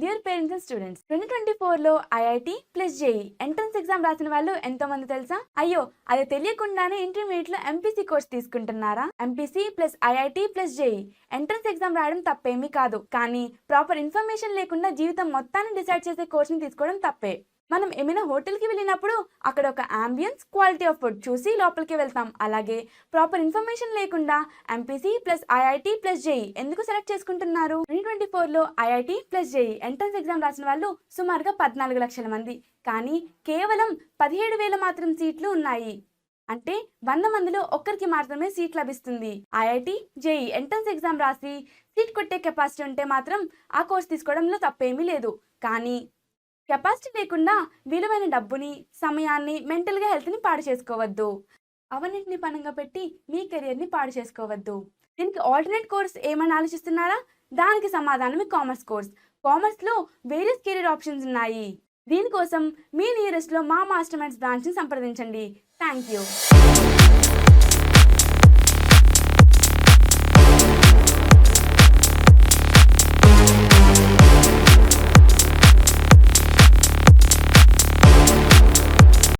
Dear parents and students, 2024లో IIT plus JEE entrance exam రాసిన వాళ్ళు ఎంతో మంది తెలుసా? అయ్యో, అది తెలియకుండానే ఇంటర్మీడియట్ లో ఎంపీసీ కోర్స్ తీసుకుంటున్నారా? MPC plus IIT plus JEE entrance exam రాయడం తప్పేమీ కాదు. కానీ ప్రాపర్ ఇన్ఫర్మేషన్ లేకుండా జీవితం మొత్తాన్ని డిసైడ్ చేసే కోర్స్ ని తీసుకోవడం తప్పే. మనం ఏమైనా హోటల్కి వెళ్ళినప్పుడు అక్కడ ఒక అంబియన్స్, క్వాలిటీ ఆఫ్ ఫుడ్ చూసి లోపలికి వెళ్తాం. అలాగే ప్రాపర్ ఇన్ఫర్మేషన్ లేకుండా MPC plus IIT plus JEE ఎందుకు సెలెక్ట్ చేసుకుంటున్నారు? 2024లో IIT plus JEE entrance exam రాసిన వాళ్ళు సుమారుగా 14 లక్షల మంది. కానీ కేవలం 17,000 మాత్రం సీట్లు ఉన్నాయి. అంటే 100 మందిలో ఒక్కరికి మాత్రమే సీట్ లభిస్తుంది. ఐఐటి జేఈ ఎంట్రన్స్ ఎగ్జామ్ రాసి సీట్ కొట్టే కెపాసిటీ ఉంటే మాత్రం ఆ కోర్స్ తీసుకోవడంలో తప్పేమీ లేదు. కానీ కెపాసిటీ లేకుండా విలువైన డబ్బుని, సమయాన్ని, మెంటల్గా హెల్త్ని పాడు చేసుకోవద్దు. అవన్నింటిని పనంగా పెట్టి మీ కెరియర్ని పాడు చేసుకోవద్దు. దీనికి ఆల్టర్నేట్ కోర్స్ ఏమని ఆలోచిస్తున్నారా? దానికి సమాధానమే కామర్స్ కోర్స్. కామర్స్లో వేరియస్ కెరియర్ ఆప్షన్స్ ఉన్నాయి. దీనికోసం మీ నియరెస్ట్లో మా మాస్టర్ మైండ్స్ బ్రాంచ్ని సంప్రదించండి. Thank you.